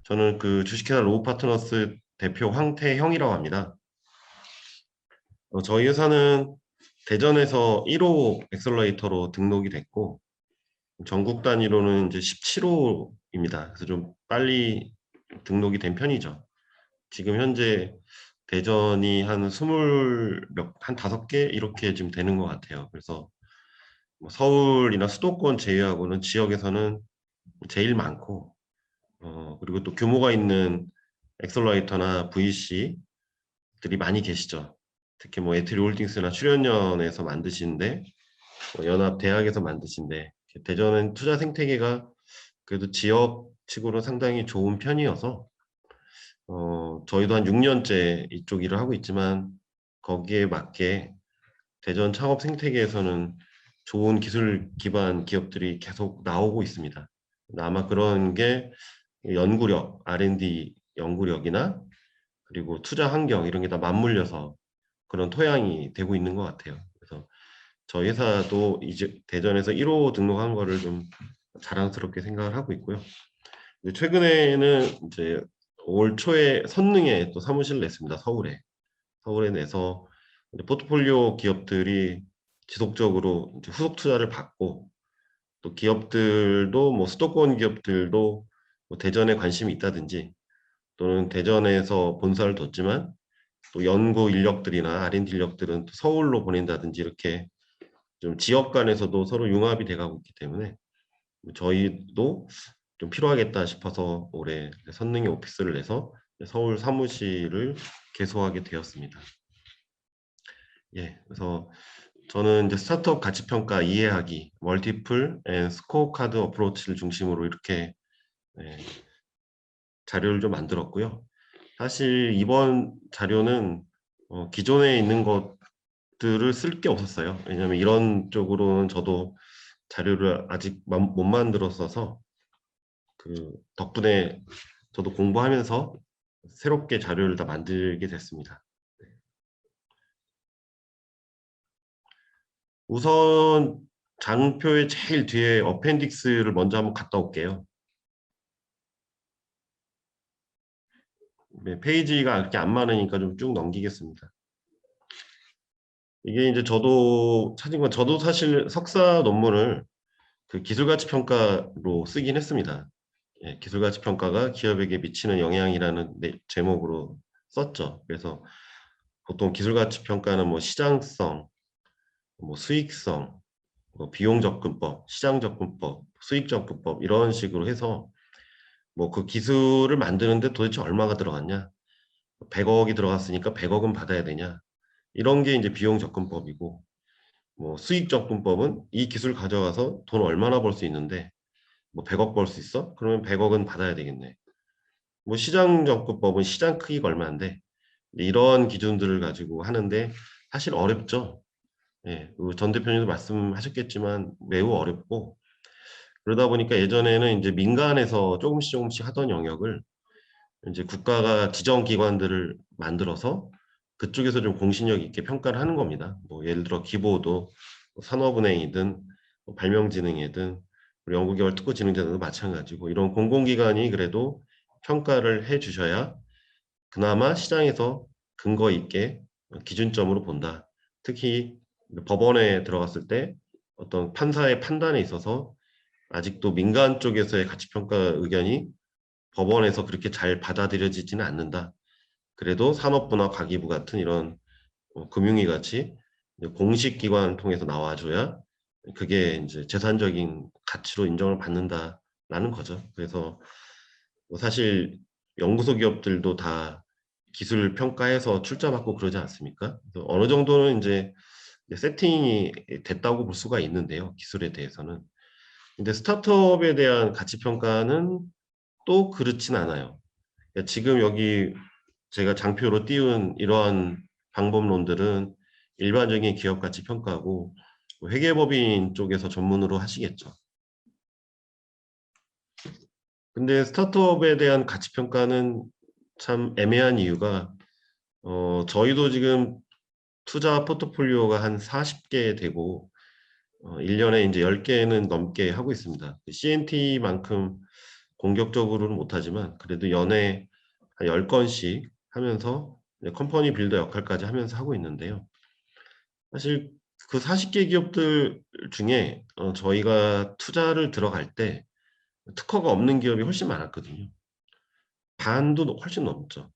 저는 그 주식회사 로우파트너스 대표 황태형이라고 합니다. 저희 회사는 대전에서 1호 엑셀러레이터로 등록이 됐고, 전국 단위로는 이제 17호입니다. 그래서 좀 빨리 등록이 된 편이죠. 지금 현재 대전이 한 5개 이렇게 지금 되는 것 같아요. 그래서 뭐 서울이나 수도권 제외하고는 지역에서는 제일 많고, 그리고 또 규모가 있는 엑셀러레이터나 VC들이 많이 계시죠. 특히 뭐 에트리 홀딩스나 출연연에서 만드시는데, 연합 대학에서 만드신데, 대전은 투자 생태계가 그래도 지역치고는 상당히 좋은 편이어서 저희도 한 6년째 이쪽 일을 하고 있지만 거기에 맞게 대전 창업 생태계에서는 좋은 기술 기반 기업들이 계속 나오고 있습니다. 아마 그런 게 연구력, R&D 연구력이나 그리고 투자 환경 이런 게 다 맞물려서 그런 토양이 되고 있는 것 같아요. 그래서 저희 회사도 이제 대전에서 1호 등록한 거를 좀 자랑스럽게 생각을 하고 있고요. 최근에는 이제 올 초에 선릉에 또 사무실을 냈습니다. 서울에 내서 포트폴리오 기업들이 지속적으로 이제 후속 투자를 받고 또 기업들도 뭐 수도권 기업들도 뭐 대전에 관심이 있다든지 또는 대전에서 본사를 뒀지만 또 연구 인력들이나 R&D 인력들은 또 서울로 보낸다든지 이렇게 좀 지역 간에서도 서로 융합이 돼가고 있기 때문에 저희도 좀 필요하겠다 싶어서 올해 선릉에 오피스를 내서 서울 사무실을 개소하게 되었습니다. 예, 그래서 저는 이제 스타트업 가치평가 이해하기, 멀티플 앤 스코어 카드 어프로치를 중심으로 이렇게 자료를 좀 만들었고요. 사실 이번 자료는 기존에 있는 것들을 쓸 게 없었어요. 왜냐하면 이런 쪽으로는 저도 자료를 아직 못 만들었어서 그 덕분에 저도 공부하면서 새롭게 자료를 다 만들게 됐습니다. 우선 장표의 제일 뒤에 어펜딕스를 먼저 한번 갔다 올게요. 네, 페이지가 그렇게 안 많으니까 좀 쭉 넘기겠습니다. 이게 이제 저도 찾은 건 저도 사실 석사 논문을 그 기술가치평가로 쓰긴 했습니다. 예, 기술가치평가가 기업에게 미치는 영향이라는 제목으로 썼죠. 그래서 보통 기술가치평가는 뭐 시장성, 뭐 수익성, 뭐 비용 접근법, 시장 접근법, 수익 접근법 이런 식으로 해서 뭐 그 기술을 만드는데 도대체 얼마가 들어갔냐? 100억이 들어갔으니까 100억은 받아야 되냐? 이런 게 이제 비용 접근법이고 뭐 수익 접근법은 이 기술 가져가서 돈 얼마나 벌 수 있는데 뭐 100억 벌 수 있어? 그러면 100억은 받아야 되겠네. 뭐 시장 접근법은 시장 크기가 얼마인데 이런 기준들을 가지고 하는데 사실 어렵죠. 예, 전 대표님도 말씀하셨겠지만 매우 어렵고 그러다 보니까 예전에는 이제 민간에서 조금씩 하던 영역을 이제 국가가 지정 기관들을 만들어서 그쪽에서 좀 공신력 있게 평가를 하는 겁니다. 뭐 예를 들어 기보도 산업은행이든 뭐 발명진흥회든 연구개발특구진흥재단도 마찬가지고 이런 공공기관이 그래도 평가를 해 주셔야 그나마 시장에서 근거 있게 기준점으로 본다. 특히 법원에 들어갔을 때 어떤 판사의 판단에 있어서 아직도 민간 쪽에서의 가치평가 의견이 법원에서 그렇게 잘 받아들여지지는 않는다. 그래도 산업부나 과기부 같은 이런 금융위 같이 공식 기관을 통해서 나와줘야 그게 이제 재산적인 가치로 인정을 받는다라는 거죠. 그래서 뭐 사실 연구소 기업들도 다 기술 평가해서 출자받고 그러지 않습니까? 어느 정도는 이제 세팅이 됐다고 볼 수가 있는데요. 기술에 대해서는. 근데 스타트업에 대한 가치 평가는 또 그렇진 않아요. 그러니까 지금 여기 제가 장표로 띄운 이러한 방법론들은 일반적인 기업 가치 평가고 회계법인 쪽에서 전문으로 하시겠죠. 근데 스타트업에 대한 가치 평가는 참 애매한 이유가 저희도 지금 투자 포트폴리오가 한 40개 되고 1년에 이제 10개는 넘게 하고 있습니다. CNT만큼 공격적으로는 못하지만 그래도 연애 한 10건씩 하면서 컴퍼니 빌더 역할까지 하면서 하고 있는데요. 사실 그 40개 기업들 중에 저희가 투자를 들어갈 때 특허가 없는 기업이 훨씬 많았거든요. 반도 훨씬 넘죠.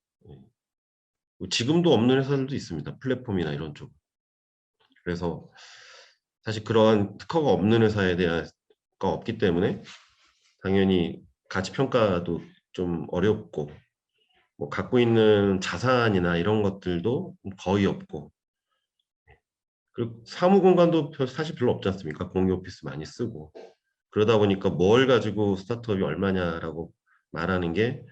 지금도 없는 회사들도 있습니다. 플랫폼이나 이런 쪽. 그래서 사실 그러한 특허가 없는 회사에 대한 거 없기 때문에 당연히 가치 평가도 좀 어렵고 뭐 갖고 있는 자산이나 이런 것들도 거의 없고 그리고 사무 공간도 사실 별로 없지 않습니까? 공유 오피스 많이 쓰고 그러다 보니까 뭘 가지고 스타트업이 얼마냐라고 말하는 게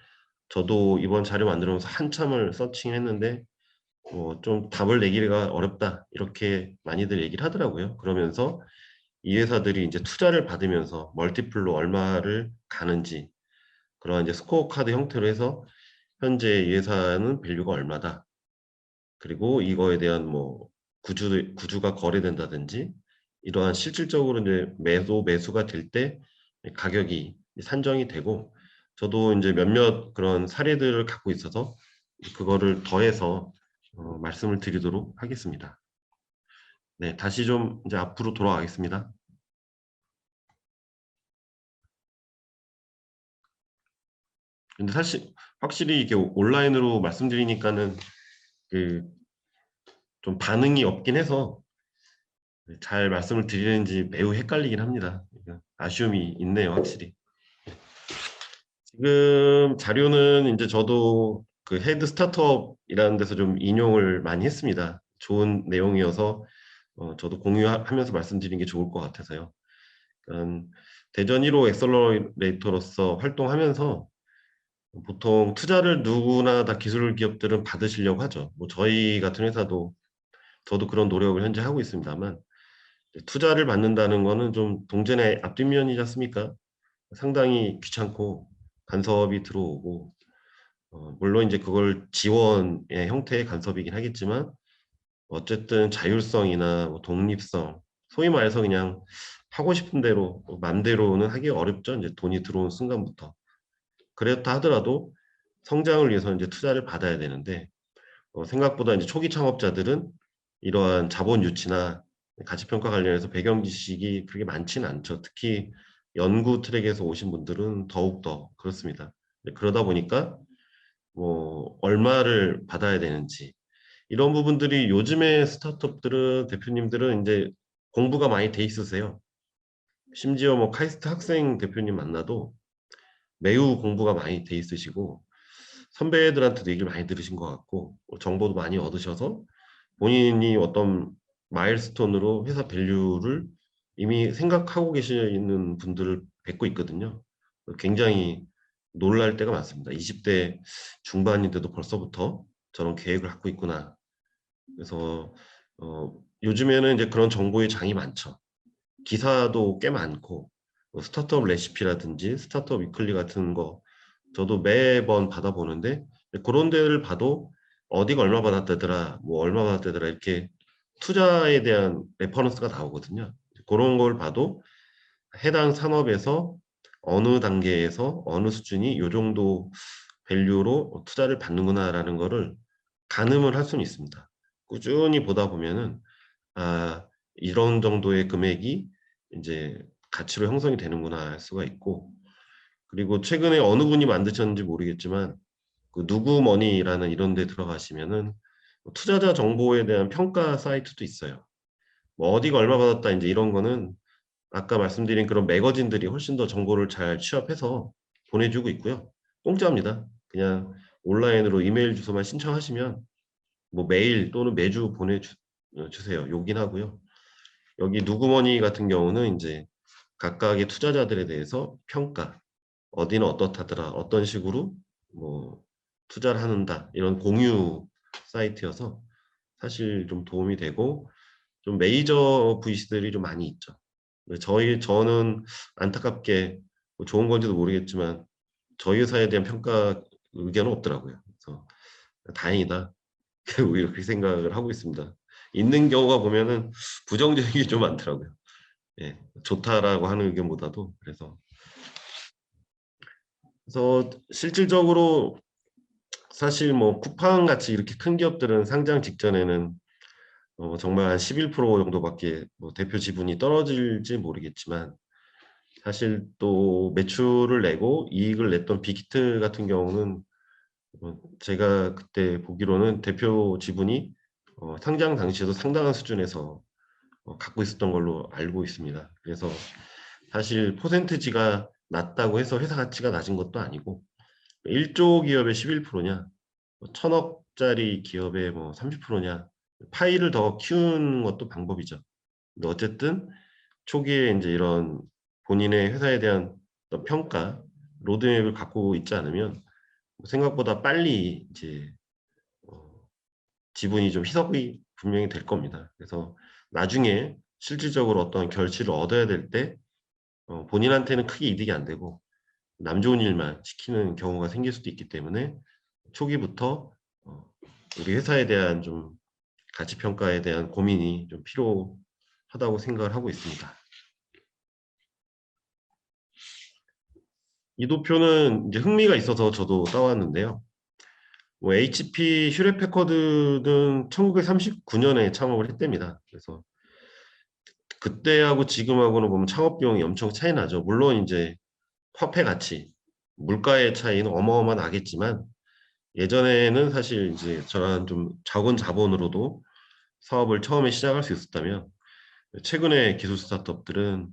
저도 이번 자료 만들면서 한참을 서칭했는데 좀 답을 내기가 어렵다 이렇게 많이들 얘기를 하더라고요. 그러면서 이 회사들이 이제 투자를 받으면서 멀티플로 얼마를 가는지 그런 이제 스코어 카드 형태로 해서 현재 이 회사는 밸류가 얼마다. 그리고 이거에 대한 뭐 구주가 거래된다든지 이러한 실질적으로 이제 매수가 될 때 가격이 산정이 되고 저도 이제 몇몇 그런 사례들을 갖고 있어서 그거를 더해서 말씀을 드리도록 하겠습니다. 네, 다시 좀 이제 앞으로 돌아가겠습니다. 근데 사실 확실히 이게 온라인으로 말씀드리니까는 그 좀 반응이 없긴 해서 잘 말씀을 드리는지 매우 헷갈리긴 합니다. 아쉬움이 있네요, 확실히. 지금 자료는 이제 저도 그 헤드 스타트업이라는 데서 좀 인용을 많이 했습니다. 좋은 내용이어서 저도 공유하면서 말씀드리는 게 좋을 것 같아서요. 대전 1호 엑셀러레이터로서 활동하면서 보통 투자를 누구나 다 기술 기업들은 받으시려고 하죠. 뭐 저희 같은 회사도 저도 그런 노력을 현재 하고 있습니다만 투자를 받는다는 거는 좀 동전의 앞뒷면이지 않습니까? 상당히 귀찮고 간섭이 들어오고 물론 이제 그걸 지원의 형태의 간섭이긴 하겠지만 어쨌든 자율성이나 뭐 독립성 소위 말해서 그냥 하고 싶은 대로 맘대로는 하기 어렵죠. 이제 돈이 들어온 순간부터. 그렇다 하더라도 성장을 위해서 이제 투자를 받아야 되는데 생각보다 이제 초기 창업자들은 이러한 자본 유치나 가치평가 관련해서 배경 지식이 그렇게 많지는 않죠. 특히 연구 트랙에서 오신 분들은 더욱더 그렇습니다. 그러다 보니까 뭐 얼마를 받아야 되는지 이런 부분들이 요즘의 스타트업들은 대표님들은 이제 공부가 많이 돼 있으세요. 심지어 뭐 카이스트 학생 대표님 만나도 매우 공부가 많이 돼 있으시고 선배들한테도 얘기를 많이 들으신 것 같고 정보도 많이 얻으셔서 본인이 어떤 마일스톤으로 회사 밸류를 이미 생각하고 계시는 분들을 뵙고 있거든요. 굉장히 놀랄 때가 많습니다. 20대 중반인데도 벌써부터 저런 계획을 갖고 있구나. 그래서 요즘에는 이제 그런 정보의 장이 많죠. 기사도 꽤 많고 스타트업 레시피라든지 스타트업 위클리 같은 거 저도 매번 받아보는데 그런 데를 봐도 어디가 얼마 받았다더라 뭐 얼마 받았다더라 이렇게 투자에 대한 레퍼런스가 나오거든요. 그런 걸 봐도 해당 산업에서 어느 단계에서 어느 수준이 이 정도 밸류로 투자를 받는구나라는 거를 가늠을 할 수는 있습니다. 꾸준히 보다 보면은 아 이런 정도의 금액이 이제 가치로 형성이 되는구나 할 수가 있고 그리고 최근에 어느 분이 만드셨는지 모르겠지만 그 누구머니라는 이런 데 들어가시면은 투자자 정보에 대한 평가 사이트도 있어요. 뭐 어디가 얼마 받았다 이제 이런 거는 아까 말씀드린 그런 매거진들이 훨씬 더 정보를 잘 취합해서 보내주고 있고요. 공짜입니다. 그냥 온라인으로 이메일 주소만 신청하시면 뭐 매일 또는 매주 보내주세요. 요긴 하고요. 여기 누구머니 같은 경우는 이제 각각의 투자자들에 대해서 평가, 어디는 어떻다더라, 어떤 식으로 뭐 투자를 하는다 이런 공유 사이트여서 사실 좀 도움이 되고 좀 메이저 VC들이 좀 많이 있죠. 저는 안타깝게 뭐 좋은 건지도 모르겠지만 저희 회사에 대한 평가 의견은 없더라고요. 그래서 다행이다. 오히려 그렇게 생각을 하고 있습니다. 있는 경우가 보면은 부정적인 게 좀 많더라고요. 예, 좋다라고 하는 의견보다도 그래서 그래서 실질적으로 사실 뭐 쿠팡 같이 이렇게 큰 기업들은 상장 직전에는 정말 한 11% 정도밖에 뭐 대표 지분이 떨어질지 모르겠지만, 사실 또 매출을 내고 이익을 냈던 빅히트 같은 경우는 제가 그때 보기로는 대표 지분이 상장 당시에도 상당한 수준에서 갖고 있었던 걸로 알고 있습니다. 그래서 사실 퍼센트지가 낮다고 해서 회사 가치가 낮은 것도 아니고, 1조 기업의 11%냐, 1000억짜리 기업의 뭐 30%냐, 파이를 더 키우는 것도 방법이죠. 근데 어쨌든 초기에 이제 이런 본인의 회사에 대한 어떤 평가, 로드맵을 갖고 있지 않으면 생각보다 빨리 이제 지분이 좀 희석이 분명히 될 겁니다. 그래서 나중에 실질적으로 어떤 결실을 얻어야 될 때 본인한테는 크게 이득이 안 되고 남 좋은 일만 시키는 경우가 생길 수도 있기 때문에 초기부터 우리 회사에 대한 좀 가치 평가에 대한 고민이 좀 필요하다고 생각을 하고 있습니다. 이 도표는 이제 흥미가 있어서 저도 따왔는데요. 뭐 HP 휴렛 패커드는 1939년에 창업을 했답니다. 그래서 그때하고 지금하고는 보면 창업 비용이 엄청 차이 나죠. 물론 이제 화폐 가치, 물가의 차이는 어마어마하겠지만 예전에는 사실 이제 저런 좀 적은 자본으로도 사업을 처음에 시작할 수 있었다면, 최근에 기술 스타트업들은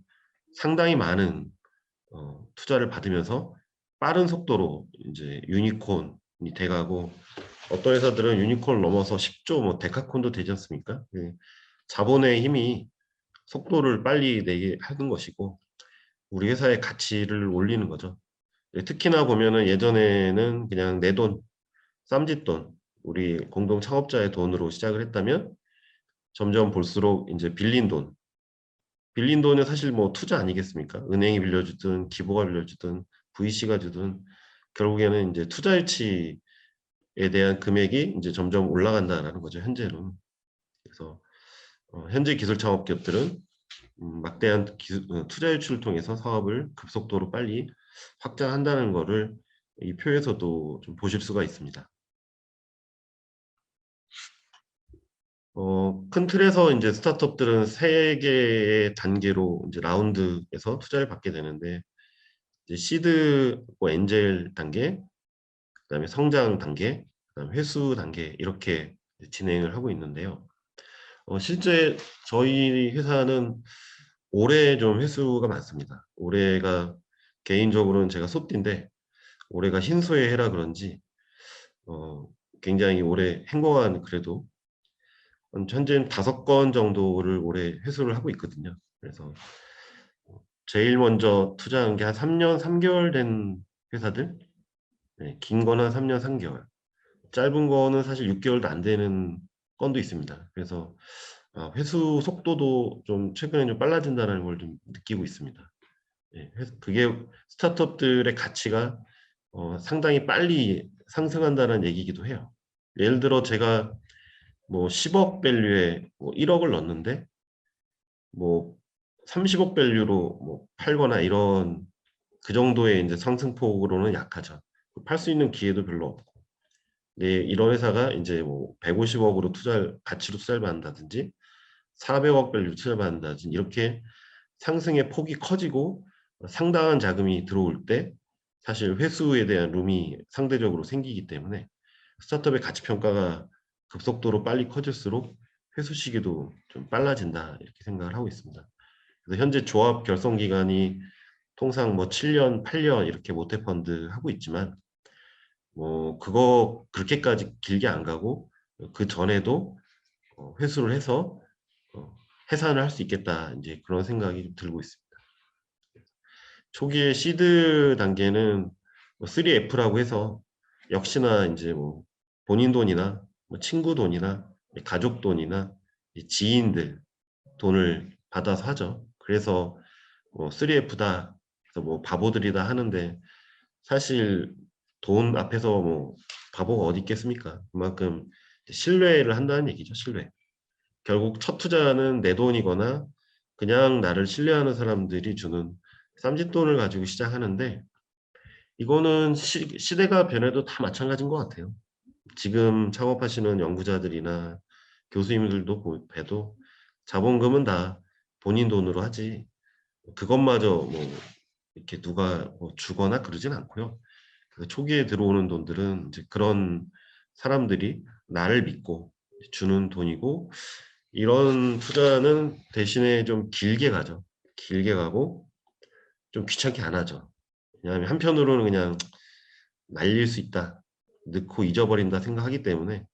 상당히 많은 투자를 받으면서 빠른 속도로 이제 유니콘이 돼가고, 어떤 회사들은 유니콘을 넘어서 10조 뭐 데카콘도 되지 않습니까? 자본의 힘이 속도를 빨리 내게 하는 것이고 우리 회사의 가치를 올리는 거죠. 특히나 보면은 예전에는 그냥 내 돈, 쌈짓돈, 우리 공동 창업자의 돈으로 시작을 했다면 점점 볼수록 이제 빌린 돈은 사실 뭐 투자 아니겠습니까? 은행이 빌려주든 기부가 빌려주든 VC가 주든 결국에는 이제 투자 유치에 대한 금액이 이제 점점 올라간다라는 거죠, 현재는. 그래서 현재 기술 창업 기업들은 막대한 투자 유치를 통해서 사업을 급속도로 빨리 확장한다는 거를 이 표에서도 좀 보실 수가 있습니다. 큰 틀에서 이제 스타트업들은 세 개의 단계로 이제 라운드에서 투자를 받게 되는데, 이제 시드, 뭐 엔젤 단계, 그다음에 성장 단계, 그다음에 회수 단계 이렇게 진행을 하고 있는데요. 실제 저희 회사는 올해 좀 회수가 많습니다. 올해가 개인적으로는 제가 소띠인데 올해가 흰소의 해라 그런지 굉장히 올해 행복한, 그래도 현재는 5건 정도를 올해 회수를 하고 있거든요. 그래서 제일 먼저 투자한 게 한 3년 3개월 된 회사들, 네, 긴 거는 한 3년 3개월, 짧은 거는 사실 6개월도 안 되는 건도 있습니다. 그래서 회수 속도도 좀 최근에 좀 빨라진다는 걸 좀 느끼고 있습니다. 예, 그게 스타트업들의 가치가 상당히 빨리 상승한다는 얘기이기도 해요. 예를 들어 제가 뭐 10억 밸류에 뭐 1억을 넣었는데 뭐 30억 밸류로 뭐 팔거나 이런 그 정도의 이제 상승폭으로는 약하죠. 팔 수 있는 기회도 별로 없고. 네, 이런 회사가 이제 뭐 150억으로 가치로 투자를 받는다든지 400억 밸류 투자를 받는다든지 이렇게 상승의 폭이 커지고 상당한 자금이 들어올 때 사실 회수에 대한 룸이 상대적으로 생기기 때문에 스타트업의 가치 평가가 급속도로 빨리 커질수록 회수 시기도 좀 빨라진다 이렇게 생각을 하고 있습니다. 그래서 현재 조합 결성 기간이 통상 뭐 7년, 8년 이렇게 모태펀드 하고 있지만 뭐 그거 그렇게까지 길게 안 가고 그 전에도 회수를 해서 해산을 할 수 있겠다, 이제 그런 생각이 좀 들고 있습니다. 초기에 시드 단계는 뭐 3F라고 해서 역시나 이제 뭐 본인 돈이나 뭐 친구 돈이나 가족 돈이나 지인들 돈을 받아서 하죠. 그래서 뭐 3F다, 그래서 뭐 바보들이다 하는데 사실 돈 앞에서 뭐 바보가 어디 있겠습니까? 그만큼 신뢰를 한다는 얘기죠, 신뢰. 결국 첫 투자는 내 돈이거나 그냥 나를 신뢰하는 사람들이 주는 쌈짓돈을 가지고 시작하는데 이거는 시대가 변해도 다 마찬가지인 것 같아요. 지금 창업하시는 연구자들이나 교수님들도 봬도 자본금은 다 본인 돈으로 하지 그것마저 뭐 이렇게 누가 뭐 주거나 그러진 않고요. 그래서 초기에 들어오는 돈들은 이제 그런 사람들이 나를 믿고 주는 돈이고 이런 투자는 대신에 좀 길게 가죠. 길게 가고 좀 귀찮게 안 하죠. 왜냐하면 한편으로는 그냥 날릴 수 있다. 넣고 잊어버린다 생각하기 때문에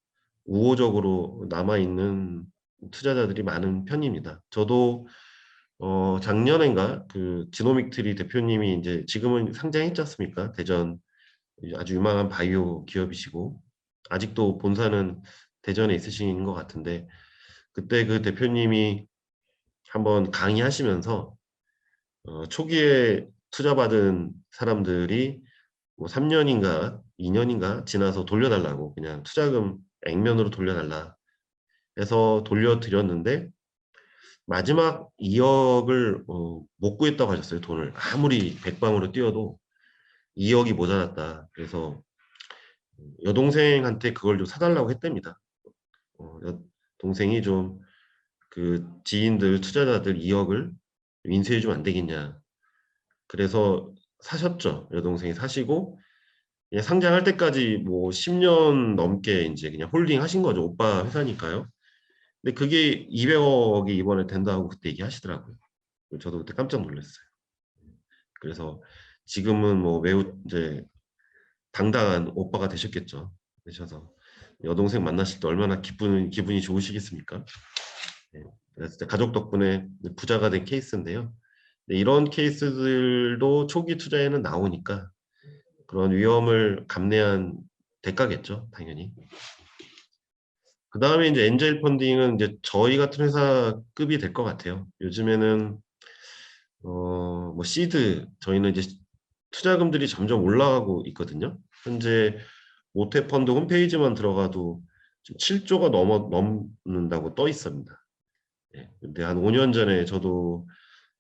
우호적으로 남아있는 투자자들이 많은 편입니다. 저도 작년인가 그 지노믹트리 대표님이 이제 지금은 상장했지 않습니까? 대전 아주 유망한 바이오 기업이시고 아직도 본사는 대전에 있으신 것 같은데 그때 그 대표님이 한번 강의하시면서 초기에 투자받은 사람들이 뭐 3년인가 2년인가 지나서 돌려달라고 그냥 투자금 액면으로 돌려달라 해서 돌려드렸는데 마지막 2억을 못 구했다고 하셨어요. 돈을 아무리 백방으로 뛰어도 2억이 모자랐다. 그래서 여동생한테 그걸 좀 사달라고 했답니다. 동생이 좀 그 지인들 투자자들 2억을 인수해 주면 안 되겠냐. 그래서 사셨죠. 여동생이 사시고 그냥 상장할 때까지 뭐 10년 넘게 이제 그냥 홀딩 하신 거죠. 오빠 회사니까요. 근데 그게 200억이 이번에 된다고 그때 얘기하시더라고요. 저도 그때 깜짝 놀랐어요. 그래서 지금은 뭐 매우 이제 당당한 오빠가 되셨겠죠. 되셔서 여동생 만나실 때 얼마나 기분이 좋으시겠습니까? 네. 그래서 진짜 가족 덕분에 부자가 된 케이스인데요. 네, 이런 케이스들도 초기 투자에는 나오니까 그런 위험을 감내한 대가겠죠, 당연히. 그 다음에 이제 엔젤 펀딩은 이제 저희 같은 회사급이 될 것 같아요. 요즘에는 뭐 시드 저희는 이제 투자금들이 점점 올라가고 있거든요. 현재 모태 펀드 홈페이지만 들어가도 지금 7조가 넘는다고 떠 있습니다. 예, 근데 한 5년 전에 저도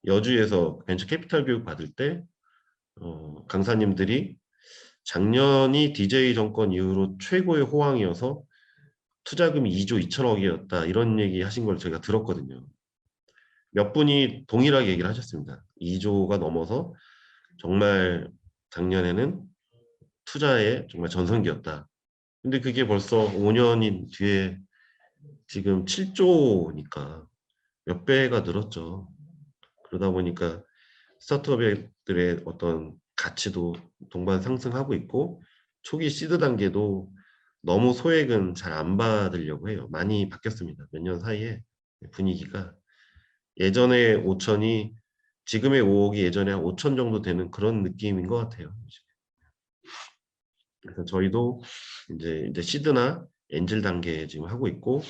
여주에서 벤처 캐피탈 교육 받을 때 강사님들이 작년이 DJ 정권 이후로 최고의 호황이어서 투자금이 2조 2천억이었다 이런 얘기 하신 걸 제가 들었거든요. 몇 분이 동일하게 얘기를 하셨습니다. 2조가 넘어서 정말 작년에는 투자의 정말 전성기였다. 근데 그게 벌써 5년인 뒤에 지금 7조니까 몇 배가 늘었죠. 그러다 보니까 스타트업들의 어떤 가치도 동반 상승하고 있고 초기 시드 단계도 너무 소액은 잘 안 받으려고 해요. 많이 바뀌었습니다. 몇 년 사이에 분위기가 예전에 5천이 지금의 5억이 예전에 한 5천 정도 되는 그런 느낌인 것 같아요. 그래서 저희도 이제 시드나 엔젤 단계에 지금 하고 있고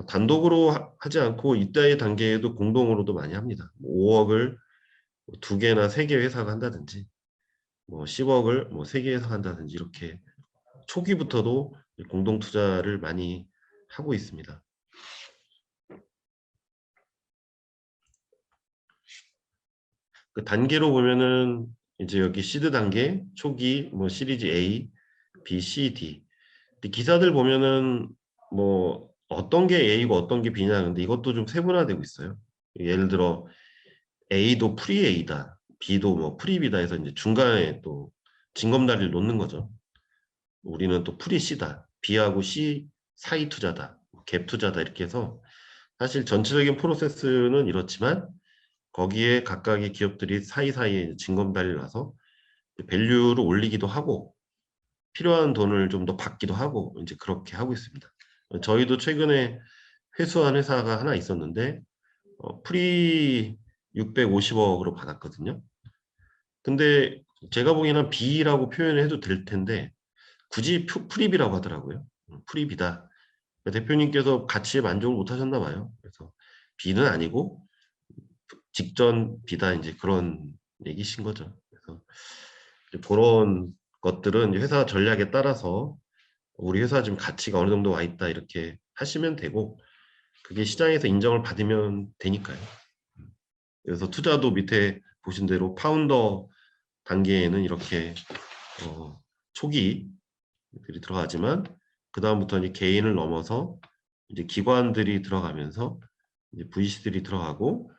단독으로 하지 않고 이따의 단계에도 공동으로도 많이 합니다. 5억을 2개나 3개 회사가 한다든지 뭐 10억을 뭐 3개 회사가 한다든지 이렇게 초기부터도 공동 투자를 많이 하고 있습니다. 그 단계로 보면은 이제 여기 시드 단계, 초기, 뭐 시리즈 A, B, C, D. 근데 기사들 보면은 뭐 어떤 게 A고 어떤 게 B냐 근데 이것도 좀 세분화되고 있어요. 예를 들어 A도 프리 A다, B도 뭐 프리 B다 해서 이제 중간에 또 징검다리를 놓는 거죠. 우리는 또 프리 C다, B하고 C 사이 투자다, 갭 투자다 이렇게 해서 사실 전체적인 프로세스는 이렇지만 거기에 각각의 기업들이 사이사이에 징검다리를 놔서 밸류를 올리기도 하고 필요한 돈을 좀 더 받기도 하고 이제 그렇게 하고 있습니다. 저희도 최근에 회수한 회사가 하나 있었는데 프리 650억으로 받았거든요. 근데 제가 보기에는 B라고 표현을 해도 될 텐데 굳이 프리비라고 하더라고요. 프리비다. 대표님께서 가치에 만족을 못 하셨나 봐요. 그래서 B는 아니고 직전 B다 이제 그런 얘기신 거죠. 그래서 그런 것들은 회사 전략에 따라서 우리 회사 지금 가치가 어느 정도 와 있다 이렇게 하시면 되고 그게 시장에서 인정을 받으면 되니까요. 그래서 투자도 밑에 보신 대로 파운더 단계에는 이렇게 초기들이 들어가지만 그 다음부터 이제 개인을 넘어서 이제 기관들이 들어가면서 이제 VC들이 들어가고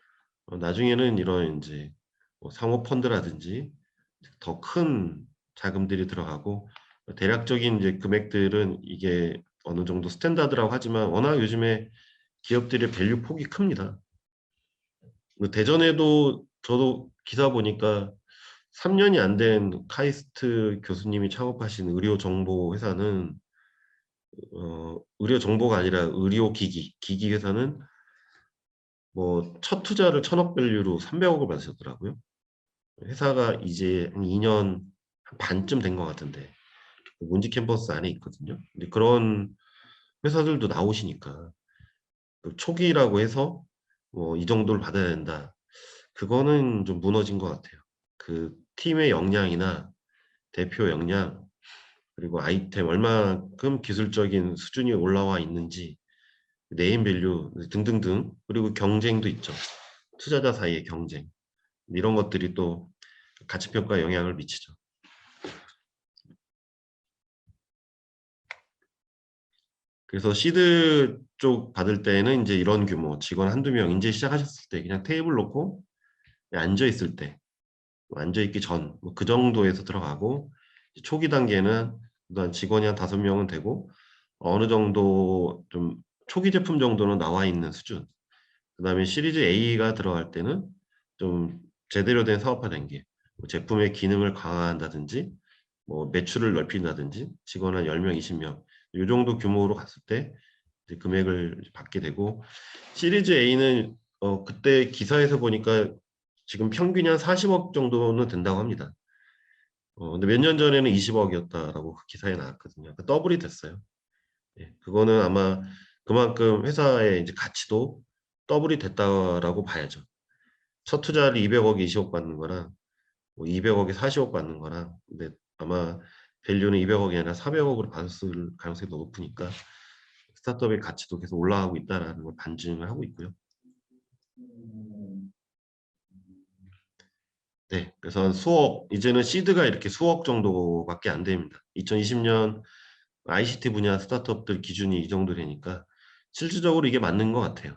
나중에는 이런 이제 뭐 상호펀드라든지 더 큰 자금들이 들어가고 대략적인 이제 금액들은 이게 어느 정도 스탠다드라고 하지만 워낙 요즘에 기업들의 밸류 폭이 큽니다. 대전에도 저도 기사 보니까 3년이 안 된 카이스트 교수님이 창업하신 의료 정보 회사는 의료 정보가 아니라 의료 기기 회사는 뭐 첫 투자를 1,000억 밸류로 300억을 받으셨더라고요. 회사가 이제 한 2년 반쯤 된 것 같은데 몬지 캠퍼스 안에 있거든요. 근데 그런 회사들도 나오시니까 초기라고 해서 뭐 이 정도를 받아야 된다. 그거는 좀 무너진 것 같아요. 그 팀의 역량이나 대표 역량 그리고 아이템 얼마만큼 기술적인 수준이 올라와 있는지 네임밸류 등등등 그리고 경쟁도 있죠. 투자자 사이의 경쟁 이런 것들이 또 가치평가에 영향을 미치죠. 그래서 시드 쪽 받을 때는 이제 이런 규모 직원 한두 명 이제 시작하셨을 때 그냥 테이블 놓고 앉아 있을 때 앉아 있기 전 그 정도에서 들어가고 초기 단계는 일단 직원이 한 5명은 되고 어느 정도 좀 초기 제품 정도는 나와 있는 수준. 그다음에 시리즈 A가 들어갈 때는 좀 제대로 된 사업화 단계. 뭐 제품의 기능을 강화한다든지 뭐 매출을 넓힌다든지 직원 한 10명, 20명 이 정도 규모로 갔을 때 이제 금액을 받게 되고 시리즈 A는 그때 기사에서 보니까 지금 평균이 한 40억 정도는 된다고 합니다. 근데 몇 년 전에는 20억이었다라고 그 기사에 나왔거든요. 그러니까 더블이 됐어요. 예, 그거는 아마 그만큼 회사의 이제 가치도 더블이 됐다라고 봐야죠. 첫 투자를 200억에 20억 받는 거랑 뭐 200억에 40억 받는 거랑 근데 아마 밸류는 200억이 아니라 400억으로 받았을 가능성이 더 높으니까 스타트업의 가치도 계속 올라가고 있다라는 걸 반증을 하고 있고요. 네, 그래서 한 수억, 이제는 시드가 이렇게 수억 정도밖에 안 됩니다. 2020년 ICT 분야 스타트업들 기준이 이 정도 되니까 실질적으로 이게 맞는 것 같아요.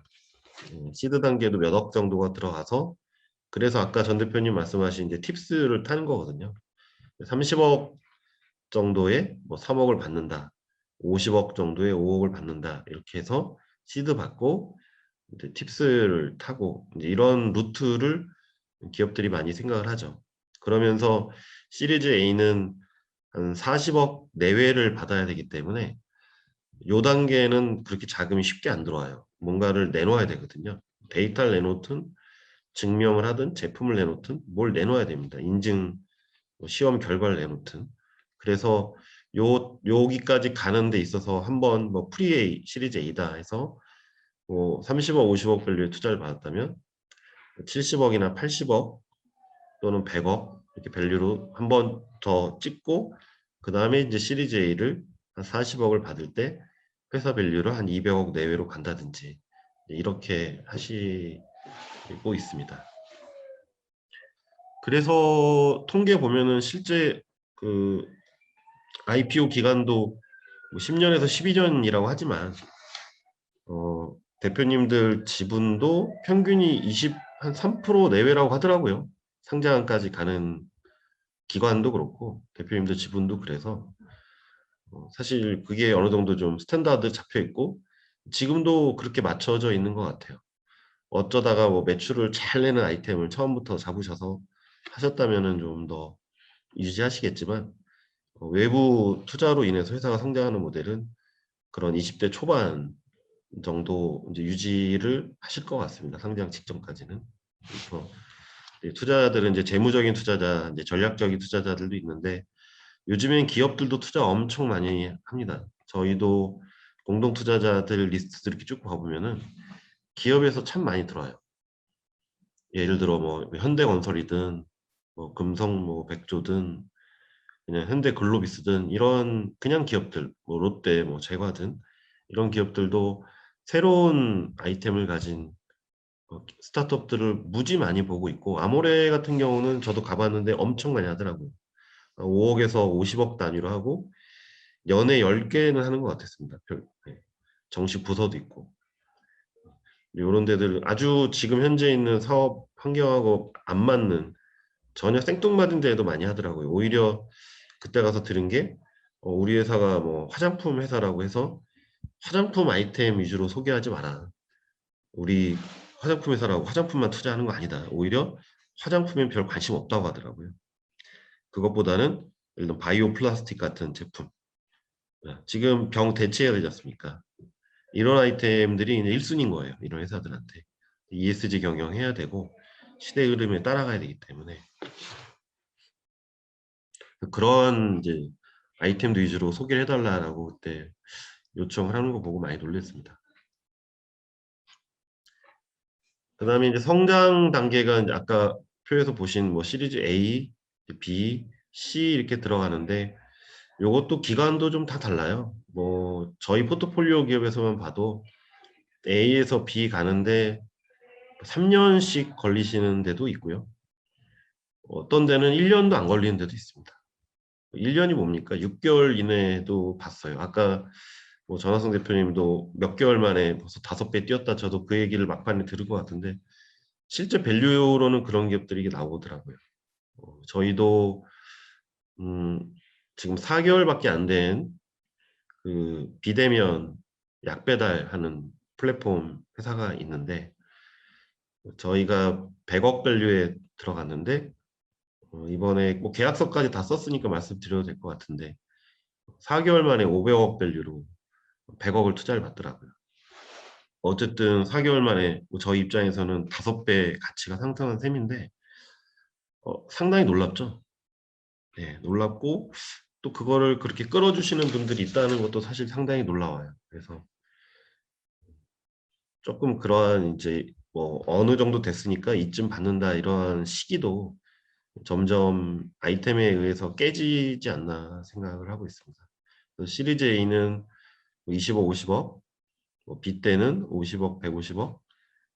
시드 단계도 몇 억 정도가 들어가서 그래서 아까 전 대표님 말씀하신 이제 팁스를 타는 거거든요. 30억 정도에 뭐 3억을 받는다. 50억 정도에 5억을 받는다. 이렇게 해서 시드 받고 이제 팁스를 타고 이제 이런 루트를 기업들이 많이 생각을 하죠. 그러면서 시리즈 A는 한 40억 내외를 받아야 되기 때문에 요 단계는 그렇게 자금이 쉽게 안 들어와요. 뭔가를 내놓아야 되거든요. 데이터를 내놓든 증명을 하든 제품을 내놓든 뭘 내놓아야 됩니다. 인증 뭐 시험 결과를 내놓든. 그래서 여기까지 가는 데 있어서 한번 뭐 프리 A 시리즈 A다 해서 뭐 30억, 50억 밸류의 투자를 받았다면 70억이나 80억 또는 100억 이렇게 밸류로 한 번 더 찍고 그 다음에 이제 시리즈 A를 한 40억을 받을 때 회사 밸류를 한 200억 내외로 간다든지 이렇게 하시고 있습니다. 그래서 통계 보면은 실제 그 IPO 기간도 10년에서 12년이라고 하지만 대표님들 지분도 평균이 한 3% 내외라고 하더라고요. 상장까지 가는 기관도 그렇고 대표님들 지분도 그래서 사실 그게 어느 정도 좀 스탠다드 잡혀 있고 지금도 그렇게 맞춰져 있는 것 같아요. 어쩌다가 뭐 매출을 잘 내는 아이템을 처음부터 잡으셔서 하셨다면은 좀 더 유지하시겠지만 외부 투자로 인해서 회사가 성장하는 모델은 그런 20대 초반 정도 이제 유지를 하실 것 같습니다. 상장 직전까지는. 그래서 투자자들은 이제 재무적인 투자자, 이제 전략적인 투자자들도 있는데 요즘엔 기업들도 투자 엄청 많이 합니다. 저희도 공동 투자자들 리스트 이렇게 쭉 봐보면은 기업에서 참 많이 들어와요. 예를 들어 뭐 현대건설이든 뭐 금성 뭐 백조든 그냥 현대글로비스든 이런 그냥 기업들 뭐 롯데 뭐 제과든 이런 기업들도 새로운 아이템을 가진 스타트업들을 무지 많이 보고 있고 아모레 같은 경우는 저도 가봤는데 엄청 많이 하더라고요. 5억에서 50억 단위로 하고 연에 10개는 하는 것 같았습니다. 정식 부서도 있고. 이런 데들 아주 지금 현재 있는 사업 환경하고 안 맞는 전혀 생뚱맞은 데에도 많이 하더라고요. 오히려 그때 가서 들은 게 우리 회사가 뭐 화장품 회사라고 해서 화장품 아이템 위주로 소개하지 마라. 우리 화장품 회사라고 화장품만 투자하는 거 아니다. 오히려 화장품엔 별 관심 없다고 하더라고요. 그것보다는 예를 들면 바이오 플라스틱 같은 제품. 지금 병 대체해야 되지 않습니까? 이런 아이템들이 이제 1순위인 거예요. 이런 회사들한테. ESG 경영해야 되고 시대 흐름에 따라가야 되기 때문에 그런 이제 아이템도 위주로 소개를 해달라고 그때 요청을 하는 거 보고 많이 놀랐습니다. 그 다음에 이제 성장 단계가 이제 아까 표에서 보신 뭐 시리즈 A, B, C 이렇게 들어가는데 요것도 기간도 좀 다 달라요. 뭐 저희 포트폴리오 기업에서만 봐도 A에서 B 가는데 3년씩 걸리시는 데도 있고요. 어떤 데는 1년도 안 걸리는 데도 있습니다. 1년이 뭡니까? 6개월 이내도 봤어요. 아까 뭐 전화성 대표님도 몇 개월 만에 벌써 5배 뛰었다. 저도 그 얘기를 막판에 들은 것 같은데 실제 밸류로는 그런 기업들이 나오더라고요. 저희도 지금 4개월밖에 안 된 그 비대면 약 배달하는 플랫폼 회사가 있는데 저희가 100억 밸류에 들어갔는데 이번에 뭐 계약서까지 다 썼으니까 말씀드려도 될 것 같은데 4개월 만에 500억 밸류로 100억을 투자를 받더라고요. 어쨌든 4개월 만에 뭐 저희 입장에서는 5배 가치가 상승한 셈인데 상당히 놀랍죠. 네, 놀랍고 또 그거를 그렇게 끌어주시는 분들이 있다는 것도 사실 상당히 놀라워요. 그래서 조금 그러한 이제 뭐 어느 정도 됐으니까 이쯤 받는다 이런 시기도 점점 아이템에 의해서 깨지지 않나 생각을 하고 있습니다. 시리즈 A는 20억, 50억, 뭐 B 때는 50억, 150억,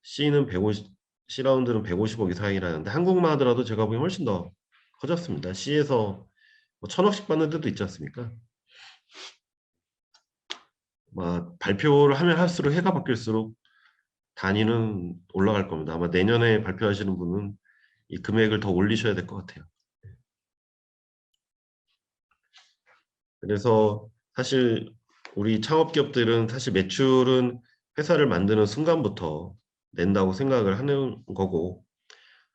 C는 150, C라운드는 150억 이상이라는데 한국만 하더라도 제가 보기엔 훨씬 더 커졌습니다. C에서 뭐 1000억씩 받는 데도 있지 않습니까? 막 발표를 하면 할수록 해가 바뀔수록 단위는 올라갈 겁니다. 아마 내년에 발표하시는 분은 이 금액을 더 올리셔야 될 것 같아요. 그래서 사실 우리 창업기업들은 사실 매출은 회사를 만드는 순간부터 낸다고 생각을 하는 거고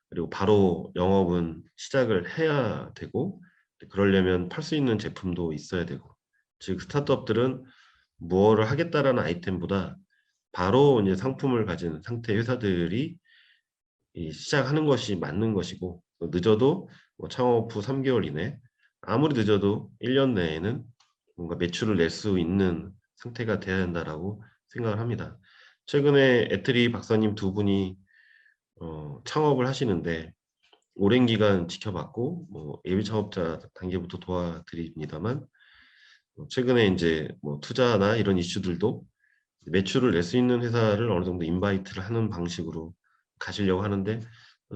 그리고 바로 영업은 시작을 해야 되고 그러려면 팔 수 있는 제품도 있어야 되고 즉 스타트업들은 무엇을 하겠다라는 아이템보다 바로 이제 상품을 가진 상태 회사들이 시작하는 것이 맞는 것이고 늦어도 뭐 창업 후 3개월 이내 아무리 늦어도 1년 내에는 뭔가 매출을 낼 수 있는 상태가 돼야 된다라고 생각을 합니다. 최근에 애트리 박사님 두 분이 창업을 하시는데 오랜 기간 지켜봤고 뭐 예비 창업자 단계부터 도와드립니다만 최근에 이제 뭐 투자나 이런 이슈들도 매출을 낼 수 있는 회사를 어느 정도 인바이트를 하는 방식으로 가시려고 하는데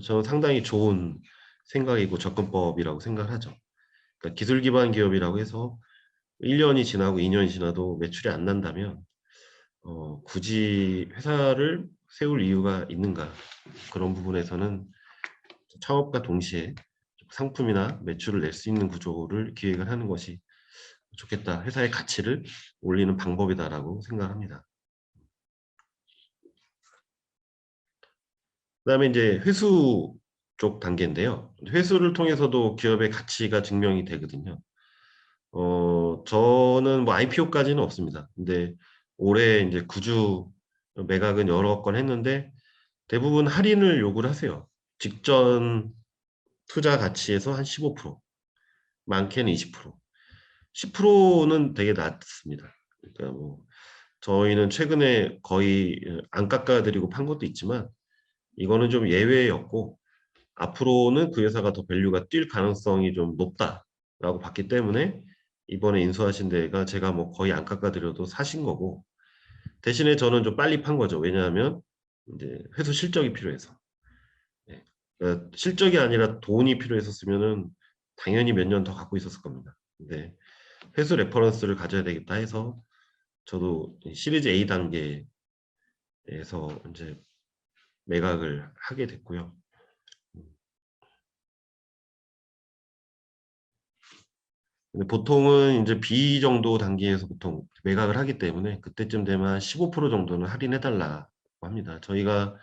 저는 상당히 좋은 생각이고 접근법이라고 생각을 하죠. 그러니까 기술 기반 기업이라고 해서 1년이 지나고 2년이 지나도 매출이 안 난다면 굳이 회사를 세울 이유가 있는가 그런 부분에서는 창업과 동시에 상품이나 매출을 낼 수 있는 구조를 기획을 하는 것이 좋겠다. 회사의 가치를 올리는 방법이다라고 생각합니다. 그다음에 이제 회수 쪽 단계인데요. 회수를 통해서도 기업의 가치가 증명이 되거든요. 저는 뭐 IPO까지는 없습니다. 근데 올해 이제 구주 매각은 여러 건 했는데 대부분 할인을 요구를 하세요. 직전 투자 가치에서 한 15%, 많게는 20%. 10%는 되게 낮습니다. 그러니까 뭐 저희는 최근에 거의 안 깎아드리고 판 것도 있지만 이거는 좀 예외였고 앞으로는 그 회사가 더 밸류가 뛸 가능성이 좀 높다라고 봤기 때문에 이번에 인수하신 데가 제가 뭐 거의 안 깎아드려도 사신 거고 대신에 저는 좀 빨리 판 거죠. 왜냐하면 이제 회수 실적이 필요해서. 네. 그러니까 실적이 아니라 돈이 필요했었으면은 당연히 몇 년 더 갖고 있었을 겁니다. 근데 회수 레퍼런스를 가져야 되겠다 해서 저도 시리즈 A 단계에서 이제 매각을 하게 됐고요. 근데 보통은 이제 B 정도 단계에서 보통 매각을 하기 때문에 그때쯤 되면 15% 정도는 할인해달라고 합니다. 저희가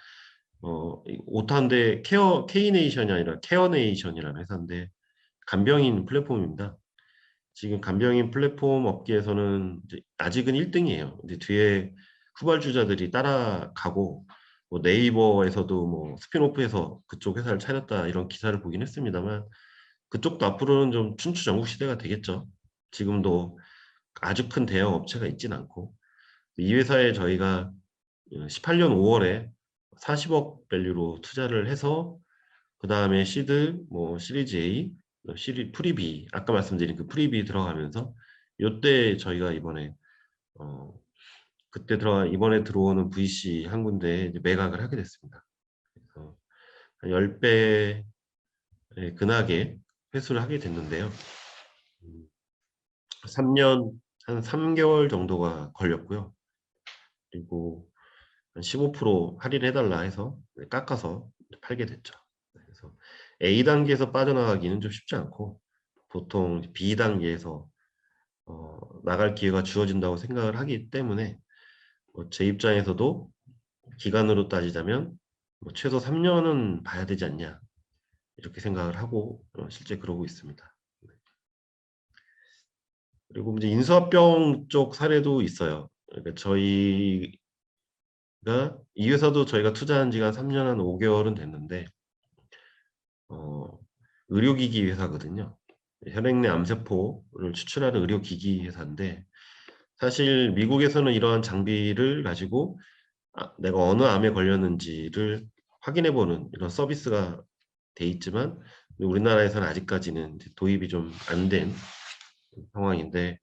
오타인데 K네이션이 아니라 케어네이션이라는 회사인데 간병인 플랫폼입니다. 지금 간병인 플랫폼 업계에서는 이제 아직은 1등이에요. 근데 뒤에 후발주자들이 따라가고 뭐 네이버에서도 뭐 스핀오프해서 그쪽 회사를 차렸다 이런 기사를 보긴 했습니다만 그쪽도 앞으로는 좀 춘추전국 시대가 되겠죠. 지금도 아주 큰 대형 업체가 있진 않고 이 회사에 저희가 18년 5월에 40억 밸류로 투자를 해서 그 다음에 시드, 뭐 시리즈 A, 프리비 아까 말씀드린 그 프리비 들어가면서 요때 저희가 이번에 그때 이번에 들어오는 VC 한 군데 이제 매각을 하게 됐습니다. 그래서 한 10배 근하게 회수를 하게 됐는데요. 3년 한 3개월 정도가 걸렸고요. 그리고 한 15% 할인해달라 해서 깎아서 팔게 됐죠. 그래서 A 단계에서 빠져나가기는 좀 쉽지 않고 보통 B 단계에서 나갈 기회가 주어진다고 생각을 하기 때문에 제 입장에서도 기간으로 따지자면 최소 3년은 봐야 되지 않냐 이렇게 생각을 하고 실제 그러고 있습니다. 그리고 이제 인수합병 쪽 사례도 있어요. 그러니까 저희가 이 회사도 저희가 투자한 지가 3년 한 5개월은 됐는데 의료기기 회사거든요. 혈액내 암세포를 추출하는 의료기기 회사인데 사실 미국에서는 이러한 장비를 가지고 내가 어느 암에 걸렸는지를 확인해보는 이런 서비스가 돼 있지만 우리나라에서는 아직까지는 도입이 좀 안 된 상황인데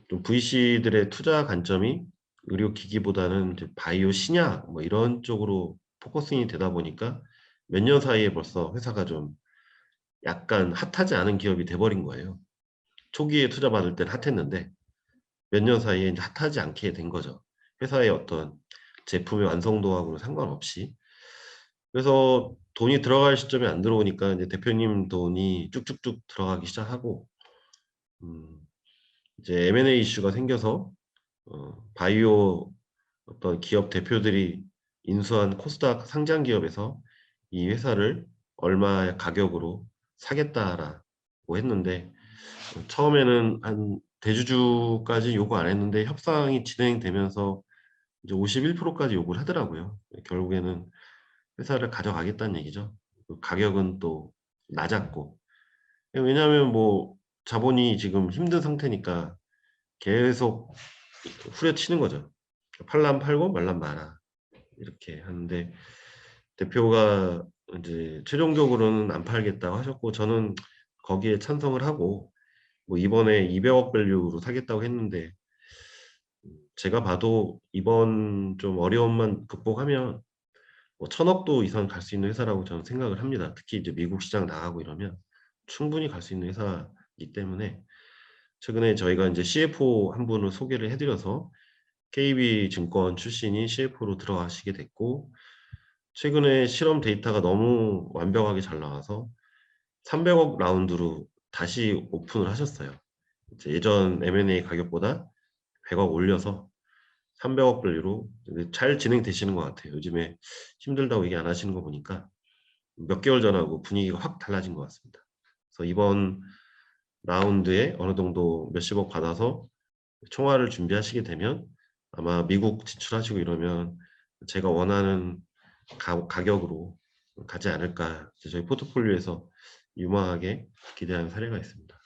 좀 VC들의 투자 관점이 의료기기보다는 이제 바이오 신약 뭐 이런 쪽으로 포커싱이 되다 보니까 몇 년 사이에 벌써 회사가 좀 약간 핫하지 않은 기업이 돼버린 거예요. 초기에 투자 받을 땐 핫했는데 몇 년 사이에 이제 핫하지 않게 된 거죠. 회사의 어떤 제품의 완성도하고는 상관없이. 그래서 돈이 들어갈 시점에 안 들어오니까 이제 대표님 돈이 쭉쭉쭉 들어가기 시작하고 이제 M&A 이슈가 생겨서 바이오 어떤 기업 대표들이 인수한 코스닥 상장 기업에서 이 회사를 얼마의 가격으로 사겠다라고 했는데 처음에는 한 대주주까지 요구 안 했는데 협상이 진행되면서 이제 51%까지 요구를 하더라고요. 결국에는 회사를 가져가겠다는 얘기죠. 그 가격은 또 낮았고 왜냐하면 뭐 자본이 지금 힘든 상태니까 계속 후려치는 거죠. 팔람 팔고 말람 마라 이렇게 하는데 대표가 이제 최종적으로는 안 팔겠다고 하셨고 저는 거기에 찬성을 하고 뭐 이번에 200억 밸류로 사겠다고 했는데 제가 봐도 이번 좀 어려움만 극복하면 뭐 1000억도 이상 갈 수 있는 회사라고 저는 생각을 합니다. 특히 이제 미국 시장 나가고 이러면 충분히 갈 수 있는 회사이기 때문에 최근에 저희가 이제 CFO 한 분을 소개를 해드려서 KB증권 출신이 CFO로 들어가시게 됐고 최근에 실험 데이터가 너무 완벽하게 잘 나와서 300억 라운드로 다시 오픈을 하셨어요. 이제 예전 M&A 가격보다 100억 올려서 300억 밸류로 잘 진행되시는 것 같아요. 요즘에 힘들다고 얘기 안 하시는 거 보니까 몇 개월 전하고 분위기가 확 달라진 것 같습니다. 그래서 이번 라운드에 어느 정도 몇십억 받아서 총알을 준비하시게 되면 아마 미국 진출하시고 이러면 제가 원하는 가격으로 가지 않을까 저희 포트폴리오에서 유망하게 기대하는 사례가 있습니다.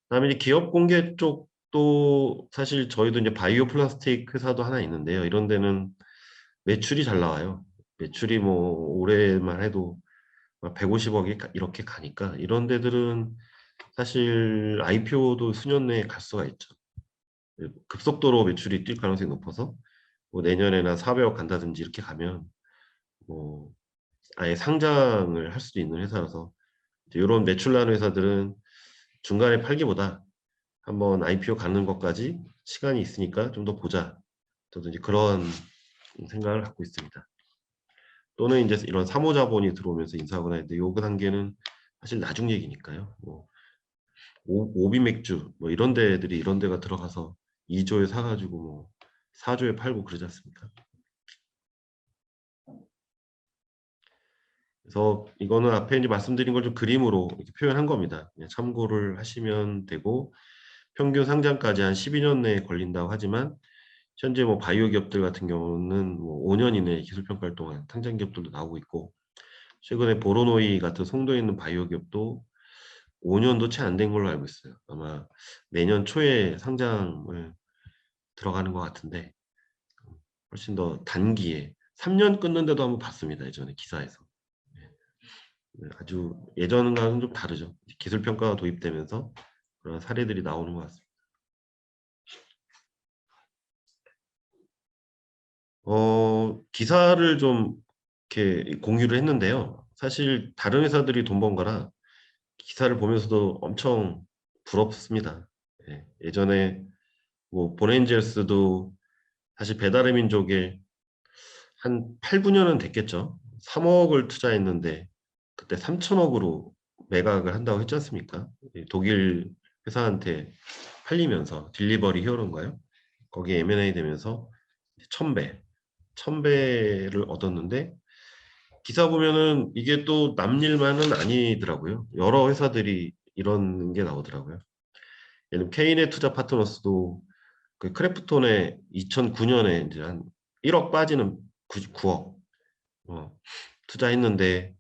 그다음에 이제 기업 공개 쪽도 사실 저희도 이제 바이오 플라스틱 회사도 하나 있는데요. 이런 데는 매출이 잘 나와요. 매출이 뭐 올해만 해도 150억이 이렇게 가니까 이런 데들은 사실 IPO도 수년 내에 갈 수가 있죠. 급속도로 매출이 뛸 가능성이 높아서 뭐 내년에나 400억 간다든지 이렇게 가면 뭐 아예 상장을 할 수도 있는 회사라서 이런 매출 나는 회사들은 중간에 팔기보다 한번 IPO 가는 것까지 시간이 있으니까 좀 더 보자. 저도 이제 그런 생각을 갖고 있습니다. 또는 이제 이런 사모자본이 들어오면서 인수하거나 했는데 요그 단계는 사실 나중 얘기니까요. 뭐 오비 맥주 뭐 이런 데들이 이런 데가 들어가서 2조에 사가지고 뭐 4조에 팔고 그러지 않습니까? 그래서 이거는 앞에 이제 말씀드린 걸 좀 그림으로 이렇게 표현한 겁니다. 그냥 참고를 하시면 되고 평균 상장까지 한 12년 내에 걸린다고 하지만 현재 뭐 바이오 기업들 같은 경우는 뭐 5년 이내에 기술 평가를 동안 상장 기업들도 나오고 있고 최근에 보로노이 같은 송도에 있는 바이오 기업도 5년도 채 안 된 걸로 알고 있어요. 아마 내년 초에 상장을 들어가는 것 같은데 훨씬 더 단기에 3년 끊는데도 한번 봤습니다. 예전에 기사에서. 아주 예전과는 좀 다르죠. 기술 평가가 도입되면서 그런 사례들이 나오는 것 같습니다. 기사를 좀 이렇게 공유를 했는데요. 사실 다른 회사들이 돈 번 거라 기사를 보면서도 엄청 부럽습니다. 예, 예전에 뭐 보렌젤스도 사실 배달의 민족에 한 8, 9년은 됐겠죠. 3억을 투자했는데 그때 3천억으로 매각을 한다고 했지 않습니까? 독일 회사한테 팔리면서 딜리버리 히어로인가요? 거기에 M&A 되면서 1000배, 1000배를 얻었는데 기사 보면은 이게 또 남일만은 아니더라고요. 여러 회사들이 이런 게 나오더라고요. 예를 들면 케인의 투자 파트너스도 그 크래프톤에 2009년에 이제 한 1억 빠지는 9억 투자했는데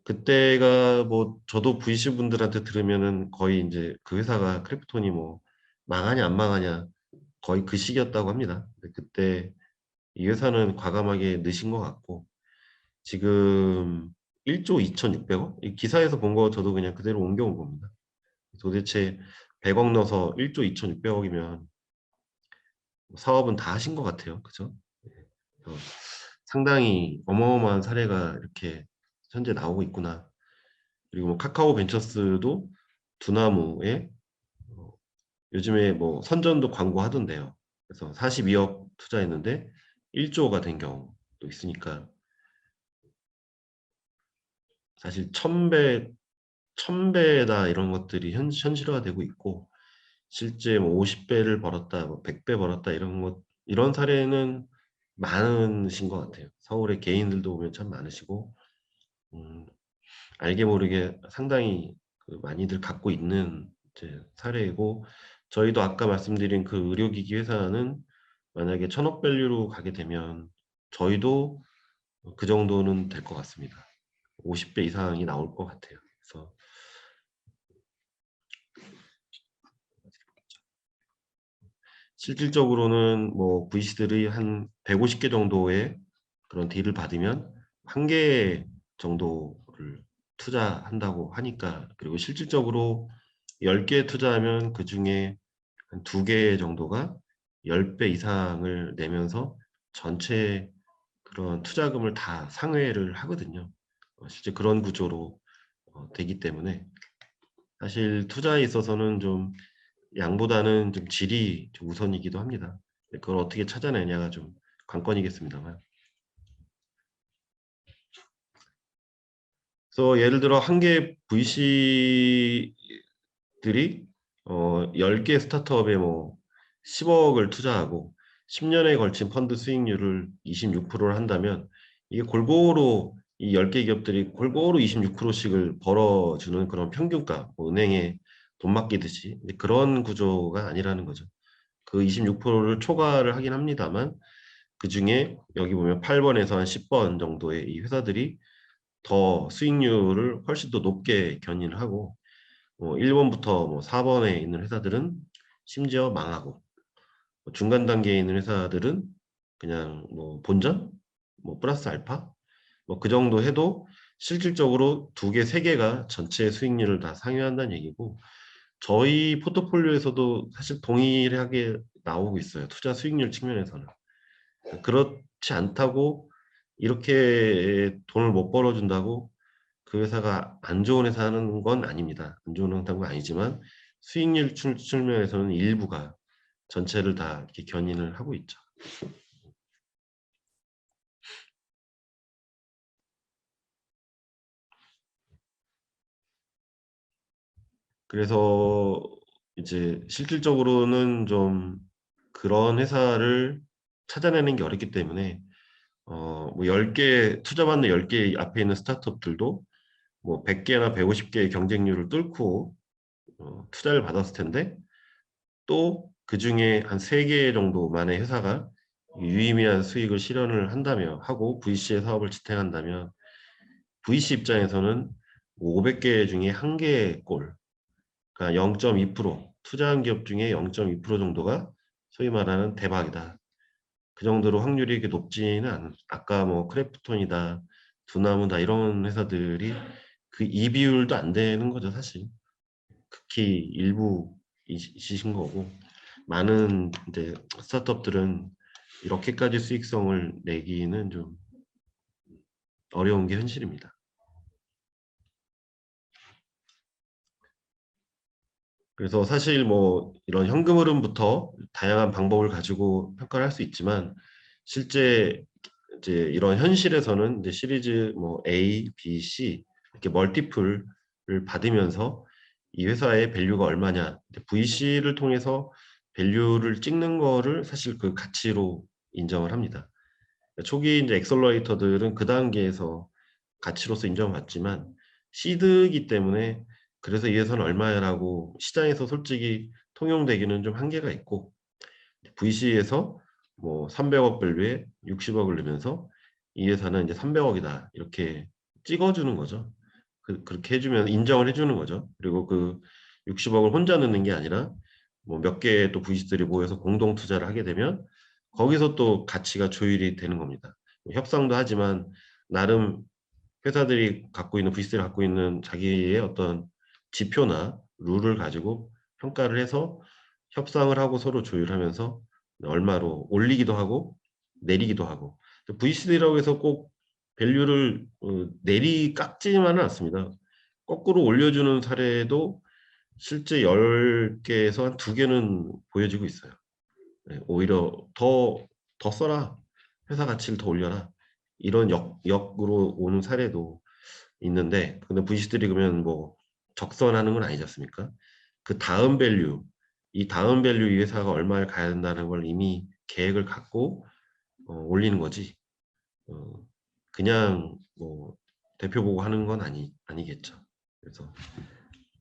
그때가 뭐 저도 VC 분들한테 들으면은 거의 이제 그 회사가 크래프톤이 뭐 망하냐 안 망하냐 거의 그 시기였다고 합니다. 근데 그때 이 회사는 과감하게 넣으신 것 같고 지금 1조 2,600억? 이 기사에서 본 거 저도 그냥 그대로 옮겨온 겁니다. 도대체 100억 넣어서 1조 2,600억이면 사업은 다 하신 것 같아요. 그죠? 어, 상당히 어마어마한 사례가 이렇게 현재 나오고 있구나. 그리고 뭐 카카오 벤처스도 두나무에 요즘에 뭐 선전도 광고하던데요. 그래서 42억 투자했는데 1조가 된 경우도 있으니까 사실 1000배다 이런 것들이 현실화되고 있고 실제 뭐 50배를 벌었다, 뭐 100배 벌었다 이런 사례는 많으신 것 같아요. 서울의 개인들도 보면 참 많으시고 음, 알게 모르게 상당히 그 많이들 갖고 있는 이제 사례이고 저희도 아까 말씀드린 그 의료기기 회사는 만약에 1000억 밸류로 가게 되면 저희도 그 정도는 될 것 같습니다. 50배 이상이 나올 것 같아요. 그래서 실질적으로는 뭐 VC들이 한 150개 정도의 그런 딜을 받으면 한 개 정도를 투자한다고 하니까 그리고 실질적으로 10개 투자하면 그 중에 한 2개 정도가 10배 이상을 내면서 전체 그런 투자금을 다 상회를 하거든요. 실제 그런 구조로 되기 때문에 사실 투자에 있어서는 좀 양보다는 좀 질이 좀 우선이기도 합니다. 그걸 어떻게 찾아내냐가 좀 관건이겠습니다만. 그래서 예를 들어 한 개 VC들이 10개 스타트업에 뭐 10억을 투자하고 10년에 걸친 펀드 수익률을 26%를 한다면 이게 골고루 이 10개 기업들이 골고루 26%씩을 벌어주는 그런 평균가, 뭐 은행에 돈 맡기듯이 그런 구조가 아니라는 거죠. 그 26%를 초과를 하긴 합니다만 그 중에 여기 보면 8번에서 한 10번 정도의 이 회사들이 더 수익률을 훨씬 더 높게 견인을 하고 1번부터 뭐 4번에 있는 회사들은 심지어 망하고 중간 단계에 있는 회사들은 그냥 뭐 본전, 뭐 플러스 알파 뭐 그 정도 해도 실질적으로 2개, 3개가 전체 수익률을 다 상회한다는 얘기고 저희 포트폴리오에서도 사실 동일하게 나오고 있어요. 투자 수익률 측면에서는. 그렇지 않다고 이렇게 돈을 못 벌어준다고 그 회사가 안 좋은 회사는 건 아닙니다. 안 좋은 회사는 아니지만 수익률 측면에서는 일부가 전체를 다 이렇게 견인을 하고 있죠. 그래서 이제 실질적으로는 좀 그런 회사를 찾아내는 게 어렵기 때문에 뭐 10개 투자받는 10개 앞에 있는 스타트업들도 뭐 100개나 150개의 경쟁률을 뚫고 투자를 받았을 텐데 또 그중에 한 3개 정도만의 회사가 유의미한 수익을 실현을 한다며 하고 VC의 사업을 지탱한다면 VC 입장에서는 500개 중에 1개꼴, 그러니까 0.2%, 투자한 기업 중에 0.2% 정도가 소위 말하는 대박이다. 그 정도로 확률이 이렇게 높지는 않은, 아까 뭐 크래프톤이다, 두나무다 이런 회사들이 그 이 비율도 안 되는 거죠, 사실. 극히 일부이신 거고, 많은 이제 스타트업들은 이렇게까지 수익성을 내기는 좀 어려운 게 현실입니다. 그래서 사실 뭐 이런 현금 흐름부터 다양한 방법을 가지고 평가를 할 수 있지만 실제 이제 이런 현실에서는 이제 시리즈 뭐 A, B, C 이렇게 멀티플을 받으면서 이 회사의 밸류가 얼마냐, VC를 통해서 밸류를 찍는 거를 사실 그 가치로 인정을 합니다. 초기 이제 엑셀러레이터들은 그 단계에서 가치로서 인정받지만 시드이기 때문에 그래서 이 회사는 얼마야라고 시장에서 솔직히 통용되기는 좀 한계가 있고 VC에서 뭐 300억 밸류에 60억을 넣으면서 이 회사는 이제 300억이다 이렇게 찍어주는 거죠. 그렇게 해주면 인정을 해주는 거죠. 그리고 그 60억을 혼자 넣는 게 아니라 뭐 몇 개의 또 VC들이 모여서 공동 투자를 하게 되면 거기서 또 가치가 조율이 되는 겁니다. 협상도 하지만 나름 회사들이 갖고 있는 VC들이 갖고 있는 자기의 어떤 지표나 룰을 가지고 평가를 해서 협상을 하고 서로 조율하면서 얼마로 올리기도 하고 내리기도 하고 VC들이라고 해서 꼭 밸류를 깎지만은 않습니다. 거꾸로 올려주는 사례도 실제 10개에서 한 2개는 보여지고 있어요. 네, 오히려 더 써라. 회사 가치를 더 올려라. 이런 역으로 오는 사례도 있는데, 근데 VC들이 그러면 뭐 적선하는 건 아니지 않습니까? 그 다음 밸류, 이 다음 밸류 이 회사가 얼마를 가야 된다는 걸 이미 계획을 갖고 올리는 거지. 어, 그냥 뭐 대표 보고 하는 건 아니겠죠. 그래서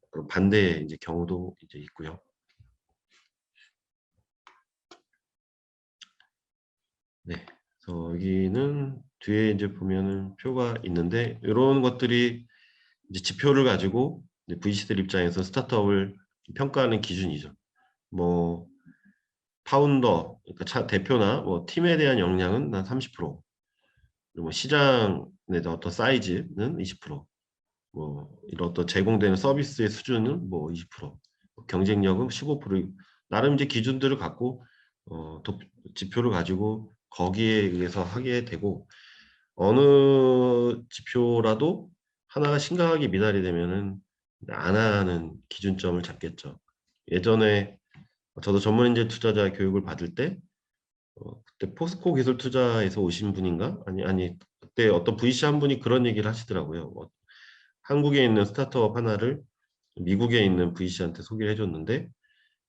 그런 반대의 이제 경우도 이제 있고요. 네. 그래서 여기는 뒤에 이제 보면은 표가 있는데 이런 것들이 이제 지표를 가지고 VC들 입장에서 스타트업을 평가하는 기준이죠. 뭐 파운더, 그러니까 대표나 뭐 팀에 대한 역량은 한 30%, 그리고 뭐 시장의 어떤 사이즈는 20%, 뭐 이런 어떤 제공되는 서비스의 수준은 뭐 20%, 경쟁력은 15%, 나름 이제 기준들을 갖고 지표를 가지고 거기에 의해서 하게 되고 어느 지표라도 하나가 심각하게 미달이 되면은 안 하는 기준점을 잡겠죠. 예전에 저도 전문인재 투자자 교육을 받을 때 그때 포스코 기술 투자에서 오신 분인가? 아니 그때 어떤 VC 한 분이 그런 얘기를 하시더라고요. 한국에 있는 스타트업 하나를 미국에 있는 VC한테 소개를 해줬는데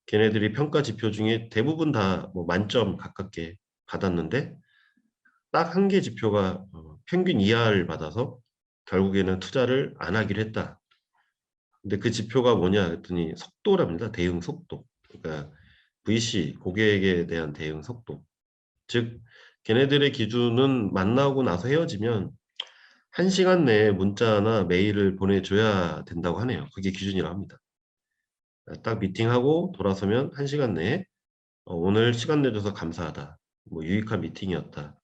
걔네들이 평가 지표 중에 대부분 다 뭐 만점 가깝게 받았는데 딱 한 개 지표가 평균 이하를 받아서 결국에는 투자를 안 하기로 했다. 근데 그 지표가 뭐냐 했더니 속도랍니다. 대응 속도. 그러니까 VC 고객에 대한 대응 속도. 즉 걔네들의 기준은 만나고 나서 헤어지면 1시간 내에 문자나 메일을 보내줘야 된다고 하네요. 그게 기준이라고 합니다. 딱 미팅하고 돌아서면 1시간 내에 오늘 시간 내줘서 감사하다. 뭐 유익한 미팅이었다.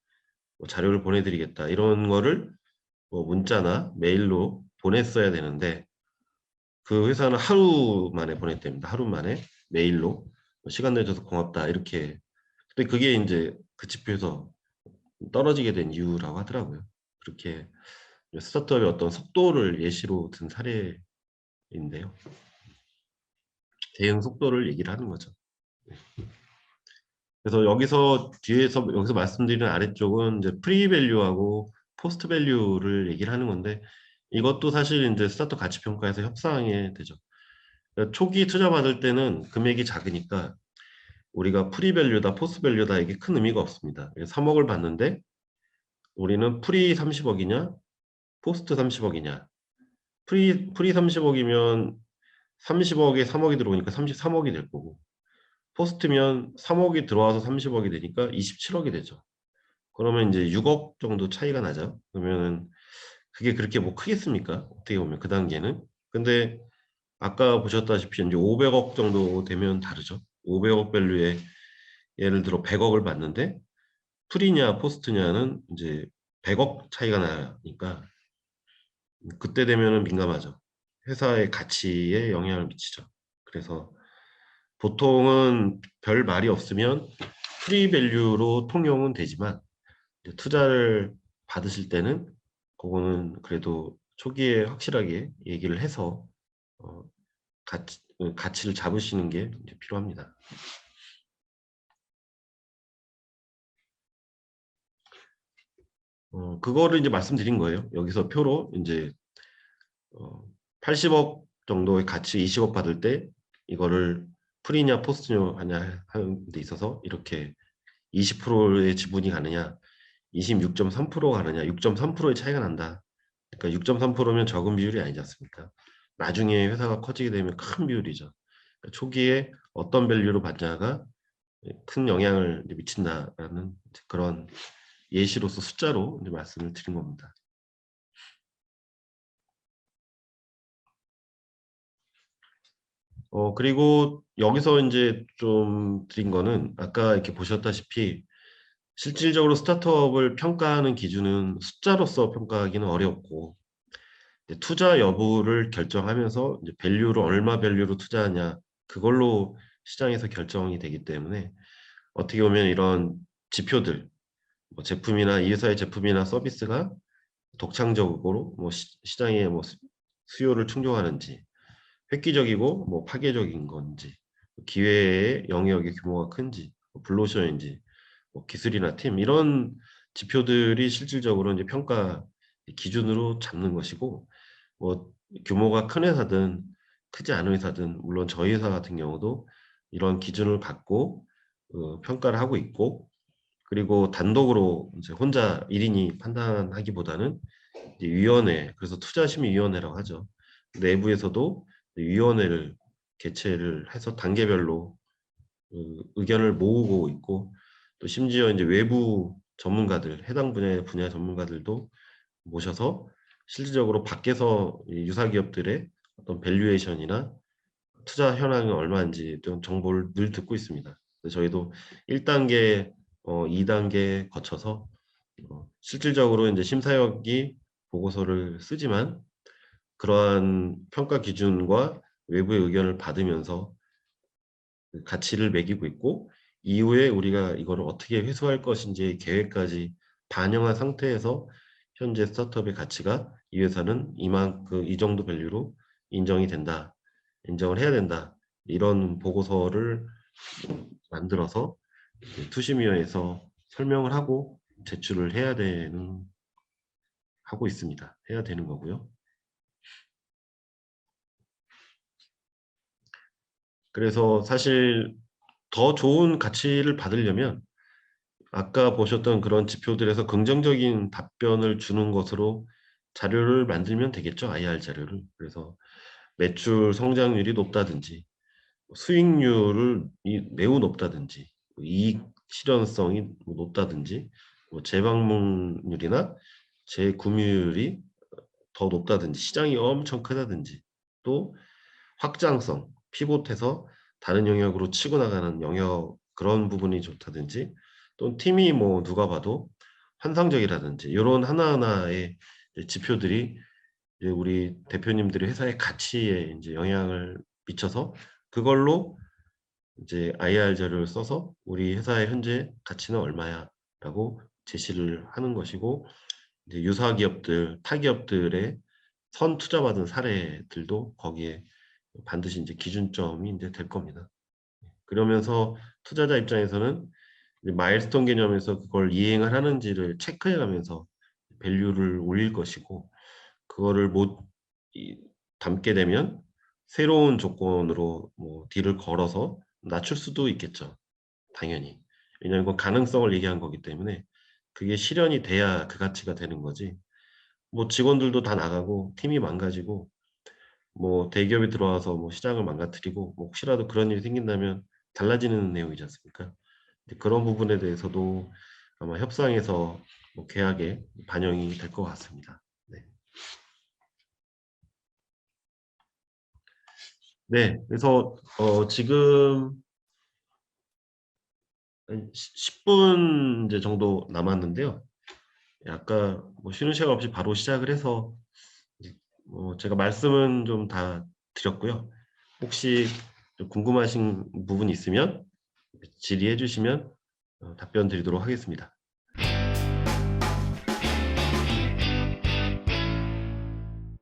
뭐 자료를 보내드리겠다. 이런 거를 뭐 문자나 메일로 보냈어야 되는데 그 회사는 하루 만에 보냈답니다. 하루 만에 메일로 시간 내줘서 고맙다 이렇게. 근데 그게 이제 그 지표에서 떨어지게 된 이유라고 하더라고요. 그렇게 스타트업의 어떤 속도를 예시로 든 사례인데요. 대응 속도를 얘기를 하는 거죠. 그래서 여기서 말씀드리는 아래쪽은 이제 프리밸류하고 포스트 밸류를 얘기를 하는 건데, 이것도 사실 이제 스타트업 가치 평가에서 협상이 되죠. 그러니까 초기 투자 받을 때는 금액이 작으니까 우리가 프리밸류다 포스트밸류다 이게 큰 의미가 없습니다. 3억을 받는데 우리는 프리 30억이냐 포스트 30억이냐, 프리 30억이면 30억에 3억이 들어오니까 33억이 될 거고, 포스트면 3억이 들어와서 30억이 되니까 27억이 되죠. 그러면 이제 6억 정도 차이가 나죠. 그러면은 그게 그렇게 뭐 크겠습니까? 어떻게 보면 그 단계는. 근데 아까 보셨다시피 이제 500억 정도 되면 다르죠. 500억 밸류에 예를 들어 100억을 받는데 프리냐 포스트냐는 이제 100억 차이가 나니까 그때 되면은 민감하죠. 회사의 가치에 영향을 미치죠. 그래서 보통은 별 말이 없으면 프리 밸류로 통용은 되지만 이제 투자를 받으실 때는 그거는 그래도 초기에 확실하게 얘기를 해서 어, 가치를 잡으시는 게 이제 필요합니다. 그거를 이제 말씀드린 거예요. 여기서 표로 이제 80억 정도의 가치 20억 받을 때 이거를 프리냐 포스트냐 하냐 하는 데 있어서 이렇게 20%의 지분이 가느냐 26.3% 가느냐 6.3%의 차이가 난다. 그러니까 6.3%면 적은 비율이 아니지 않습니까? 나중에 회사가 커지게 되면 큰 비율이죠. 그러니까 초기에 어떤 밸류로 받냐가 큰 영향을 미친다라는 그런 예시로서 숫자로 이제 말씀을 드린 겁니다. 그리고 여기서 이제 좀 드린 거는 아까 이렇게 보셨다시피 실질적으로 스타트업을 평가하는 기준은 숫자로서 평가하기는 어렵고 투자 여부를 결정하면서 이제 밸류를 얼마 밸류로 투자하냐 그걸로 시장에서 결정이 되기 때문에 어떻게 보면 이런 지표들 뭐 제품이나 이 회사의 제품이나 서비스가 독창적으로 뭐 시장에 뭐 수요를 충족하는지 획기적이고 뭐 파괴적인 건지 기회의 영역의 규모가 큰지 뭐 블루오션인지 뭐 기술이나 팀 이런 지표들이 실질적으로 이제 평가 기준으로 잡는 것이고 뭐 규모가 큰 회사든 크지 않은 회사든 물론 저희 회사 같은 경우도 이런 기준을 갖고 평가를 하고 있고 그리고 단독으로 이제 혼자 1인이 판단하기보다는 이제 위원회 그래서 투자심의위원회라고 하죠. 내부에서도 위원회를 개최를 해서 단계별로 의견을 모으고 있고 또 심지어 이제 외부 전문가들 해당 분야 전문가들도 모셔서 실질적으로 밖에서 유사 기업들의 어떤 밸류에이션이나 투자 현황이 얼마인지 좀 정보를 늘 듣고 있습니다. 그래서 저희도 1단계, 2단계 거쳐서 실질적으로 이제 심사역이 보고서를 쓰지만 그러한 평가 기준과 외부의 의견을 받으면서 그 가치를 매기고 있고 이후에 우리가 이걸 어떻게 회수할 것인지 계획까지 반영한 상태에서 현재 스타트업의 가치가 이 회사는 이만큼 이 정도 밸류로 인정이 된다. 인정을 해야 된다. 이런 보고서를 만들어서 투심위원회에서 설명을 하고 제출을 하고 있습니다. 해야 되는 거고요. 그래서 사실 더 좋은 가치를 받으려면 아까 보셨던 그런 지표들에서 긍정적인 답변을 주는 것으로 자료를 만들면 되겠죠. IR 자료를. 그래서 매출 성장률이 높다든지 수익률을 매우 높다든지 이익 실현성이 높다든지 재방문율이나 재구매율이 더 높다든지 시장이 엄청 크다든지 또 확장성, 피봇해서 다른 영역으로 치고 나가는 영역 그런 부분이 좋다든지 또 팀이 뭐 누가 봐도 환상적이라든지 이런 하나하나의 지표들이 이제 우리 대표님들이 회사의 가치에 이제 영향을 미쳐서 그걸로 이제 IR 자료를 써서 우리 회사의 현재 가치는 얼마야라고 제시를 하는 것이고 이제 유사 기업들, 타기업들의 선 투자받은 사례들도 거기에 반드시 이제 기준점이 이제 될 겁니다. 그러면서 투자자 입장에서는 이제 마일스톤 개념에서 그걸 이행을 하는지를 체크해 가면서 밸류를 올릴 것이고, 그거를 못 담게 되면 새로운 조건으로 뭐 딜을 걸어서 낮출 수도 있겠죠. 당연히. 왜냐하면 그건 가능성을 얘기한 거기 때문에 그게 실현이 돼야 그 가치가 되는 거지. 뭐 직원들도 다 나가고 팀이 망가지고 뭐 대기업이 들어와서 뭐 시장을 망가뜨리고 뭐 혹시라도 그런 일이 생긴다면 달라지는 내용이지 않습니까? 그런 부분에 대해서도 아마 협상에서 뭐 계약에 반영이 될 것 같습니다. 네. 네, 그래서 지금 한 10분 이제 정도 남았는데요. 아까 뭐 쉬는 시간 없이 바로 시작을 해서 이제 제가 말씀은 좀 다 드렸고요. 혹시 좀 궁금하신 부분 있으면 질의해 주시면 답변 드리도록 하겠습니다.